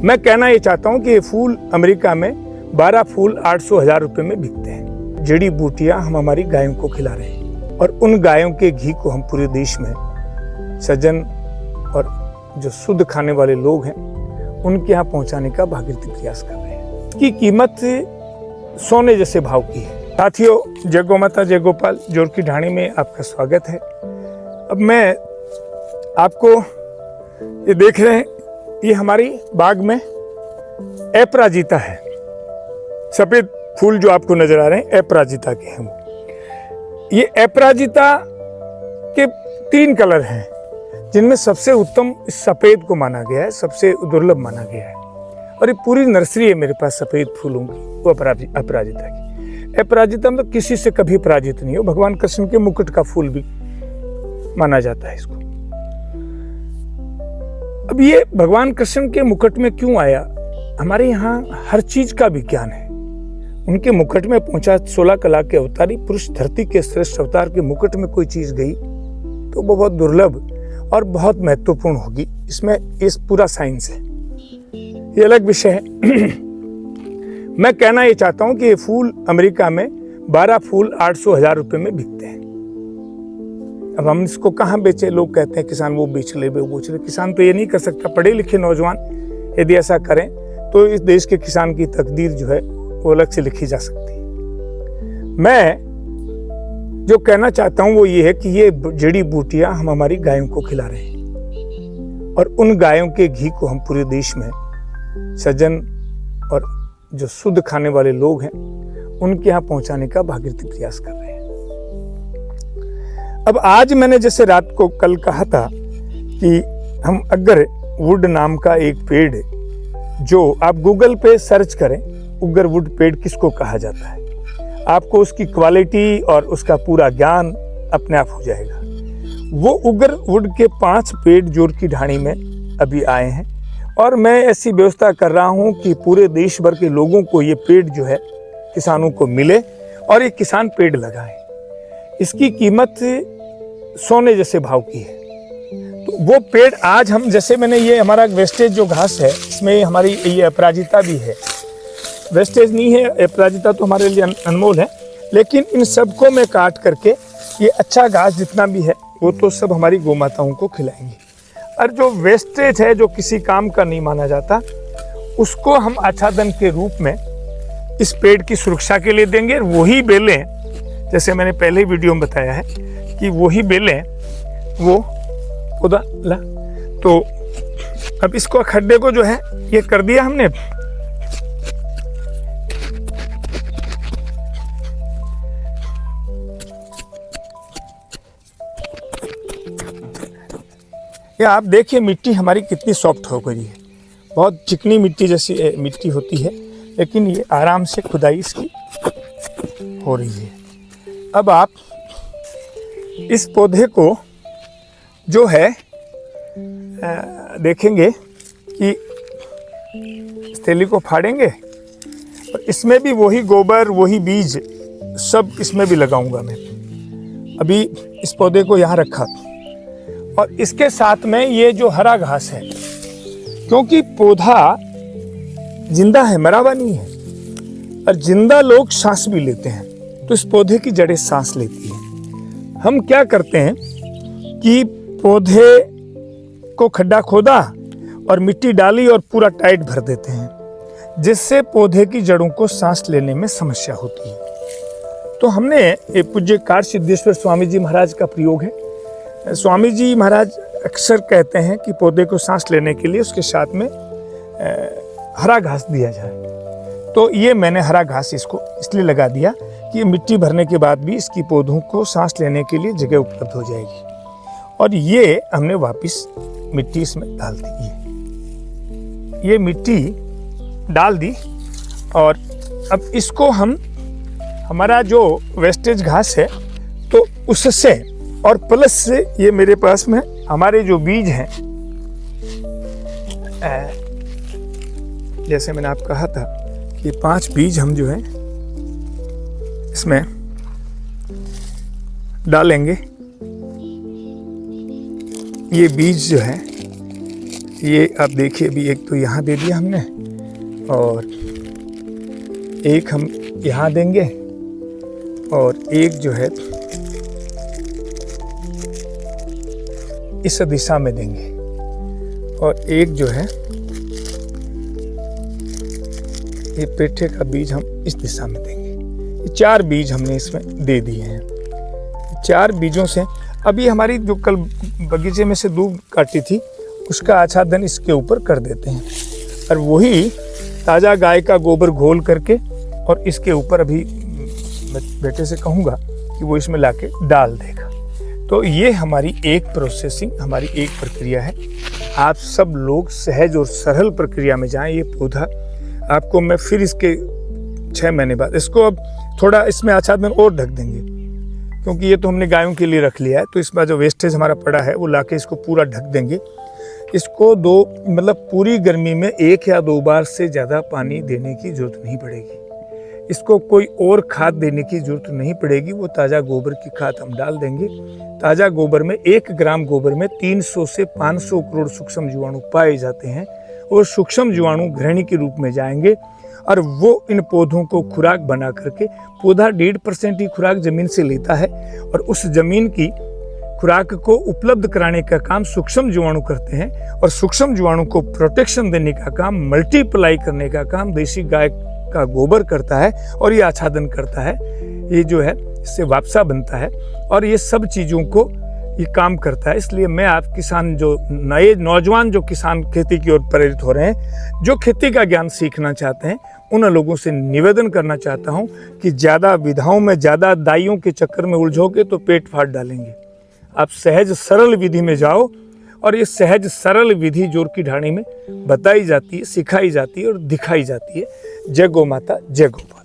मैं कहना ये चाहता हूँ कि ये फूल अमेरिका में 12 फूल 800,000 रुपए में बिकते हैं। जड़ी बूटियां हम हमारी गायों को खिला रहे हैं और उन गायों के घी को हम पूरे देश में सज्जन और जो शुद्ध खाने वाले लोग हैं उनके यहाँ पहुँचाने का भागीरथी प्रयास कर रहे हैं। इसकी कीमत सोने जैसे भाव की है। साथियों, जय गौ माता जय गोपाल, जोरकी ढाणी में आपका स्वागत है। अब मैं आपको ये देख रहे हैं, ये हमारी बाग में अपराजिता है। सफेद फूल जो आपको नजर आ रहे हैं अपराजिता के हैं। ये अपराजिता के 3 कलर हैं, जिनमें सबसे उत्तम इस सफेद को माना गया है, सबसे दुर्लभ माना गया है। और ये पूरी नर्सरी है मेरे पास सफेद फूलों की, वो अपराजिता की। अपराजिता मतलब किसी से कभी पराजित नहीं हो। भगवान कृष्ण के मुकुट का फूल भी माना जाता है इसको। अब ये भगवान कृष्ण के मुकुट में क्यों आया? हमारे यहाँ हर चीज का विज्ञान है। उनके मुकुट में पहुंचा 16 कला के अवतारी पुरुष। धरती के श्रेष्ठ अवतार के मुकुट में कोई चीज गई तो वो बहुत दुर्लभ और बहुत महत्वपूर्ण होगी। इसमें इस पूरा साइंस है, ये अलग विषय है। मैं कहना ये चाहता हूं कि ये फूल अमेरिका में 12 फूल 800,000 रुपए में बिकते हैं। अब हम इसको कहाँ बेचे? लोग कहते हैं किसान वो बेच ले, वो बेच ले। किसान तो ये नहीं कर सकता। पढ़े लिखे नौजवान यदि ऐसा करें तो इस देश के किसान की तकदीर जो है वो अलग से लिखी जा सकती है। मैं जो कहना चाहता हूं वो ये है कि ये जड़ी बूटियां हम हमारी गायों को खिला रहे हैं और उन गायों के घी को हम पूरे देश में सज्जन और जो शुद्ध खाने वाले लोग हैं उनके यहाँ पहुंचाने का भागीरथी प्रयास कर रहे हैं। अब आज मैंने जैसे रात को कल कहा था कि हम अगर वुड नाम का एक पेड़, जो आप गूगल पे सर्च करें उगर वुड पेड़ किसको कहा जाता है, आपको उसकी क्वालिटी और उसका पूरा ज्ञान अपने आप हो जाएगा। वो उगर वुड के 5 पेड़ जोरकी ढाणी में अभी आए हैं और मैं ऐसी व्यवस्था कर रहा हूं कि पूरे देश भर के लोगों को ये पेड़ जो है किसानों को मिले और ये किसान पेड़ लगाएं। इसकी कीमत सोने जैसे भाव की है। तो वो पेड़ आज हम, जैसे मैंने ये हमारा वेस्टेज जो घास है इसमें हमारी ये अपराजिता भी है। वेस्टेज नहीं है, अपराजिता तो हमारे लिए अनमोल है, लेकिन इन सबको मैं काट करके ये अच्छा घास जितना भी है वो तो सब हमारी गौ माताओं को खिलाएंगे। और जो वेस्टेज है जो किसी काम का नहीं माना जाता उसको हम आच्छादन के रूप में इस पेड़ की सुरक्षा के लिए देंगे। और वही बेलें, जैसे मैंने पहले वीडियो में बताया है कि वही बेलें वो पौधा ला। तो अब इसको खड्डे को जो है ये कर दिया हमने। ये आप देखिए मिट्टी हमारी कितनी सॉफ्ट हो गई है। बहुत चिकनी मिट्टी जैसी मिट्टी होती है, लेकिन ये आराम से खुदाई इसकी हो रही है। अब आप इस पौधे को जो है देखेंगे कि इस थैली को फाड़ेंगे और इसमें भी वही गोबर वही बीज सब इसमें भी लगाऊंगा मैं। अभी इस पौधे को यहाँ रखा और इसके साथ में ये जो हरा घास है, क्योंकि पौधा जिंदा है, मरा हुआ नहीं है, और जिंदा लोग सांस भी लेते हैं, तो इस पौधे की जड़ें सांस लेती है। हम क्या करते हैं कि पौधे को खड्डा खोदा और मिट्टी डाली और पूरा टाइट भर देते हैं, जिससे पौधे की जड़ों को सांस लेने में समस्या होती है। तो हमने ये पूज्य कार सिद्धेश्वर स्वामी जी महाराज का प्रयोग है। स्वामी जी महाराज अक्सर कहते हैं कि पौधे को सांस लेने के लिए उसके साथ में हरा घास दिया जाए। तो ये मैंने हरा घास इसको इसलिए लगा दिया कि मिट्टी भरने के बाद भी इसकी पौधों को सांस लेने के लिए जगह उपलब्ध हो जाएगी। और ये हमने वापस मिट्टी इसमें डाल दी। ये मिट्टी डाल दी और अब इसको हम, हमारा जो वेस्टेज घास है तो उससे और प्लस से ये मेरे पास में हमारे जो बीज हैं, जैसे मैंने आपको कहा था कि 5 बीज हम जो है इसमें डालेंगे। ये बीज जो है ये आप देखिए, अभी एक तो यहाँ दे दिया हमने और एक हम यहाँ देंगे और एक जो है इस दिशा में देंगे और एक जो है ये पेठे का बीज हम इस दिशा में देंगे। ये 4 बीज हमने इसमें दे दिए हैं। 4 बीजों से अभी हमारी जो कल बगीचे में से दूब काटी थी उसका आच्छादन इसके ऊपर कर देते हैं और वही ताज़ा गाय का गोबर घोल करके और इसके ऊपर अभी बेटे से कहूँगा कि वो इसमें लाके डाल देगा। तो ये हमारी एक प्रोसेसिंग, हमारी एक प्रक्रिया है। आप सब लोग सहज और सरल प्रक्रिया में जाएं। ये पौधा आपको मैं फिर इसके 6 महीने बाद इसको अब थोड़ा इसमें आच्छादन और ढक देंगे, क्योंकि ये तो हमने गायों के लिए रख लिया है। तो इसमें जो वेस्टेज हमारा पड़ा है वो लाके इसको पूरा ढक देंगे। इसको पूरी गर्मी में 1 या 2 बार से ज़्यादा पानी देने की जरूरत नहीं पड़ेगी। इसको कोई और खाद देने की जरूरत नहीं पड़ेगी। वो ताज़ा गोबर की खाद हम डाल देंगे। ताज़ा गोबर में 1 ग्राम गोबर में 300 से 500 करोड़ सूक्ष्म जीवाणु पाए जाते हैं और सूक्ष्म जीवाणु घृणी के रूप में जाएंगे और वो इन पौधों को खुराक बना करके, पौधा 1.5% ही खुराक जमीन से लेता है और उस जमीन की खुराक को उपलब्ध कराने का काम सूक्ष्म जीवाणु करते हैं और सूक्ष्म जीवाणु को प्रोटेक्शन देने का काम, मल्टीप्लाई करने का काम देसी गाय का गोबर करता है और ये आच्छादन करता है। ये जो है इससे वापसा बनता है और ये सब चीज़ों को ये काम करता है। इसलिए मैं आप किसान, जो नए नौजवान जो किसान खेती की ओर प्रेरित हो रहे हैं, जो खेती का ज्ञान सीखना चाहते हैं, उन लोगों से निवेदन करना चाहता हूं कि ज़्यादा विधाओं में, ज़्यादा दाइयों के चक्कर में उलझोगे तो पेट फाड़ डालेंगे। आप सहज सरल विधि में जाओ और ये सहज सरल विधि जोर की ढाणी में बताई जाती है, सिखाई जाती है और दिखाई जाती है। जय गौ माता, जय गोपाल।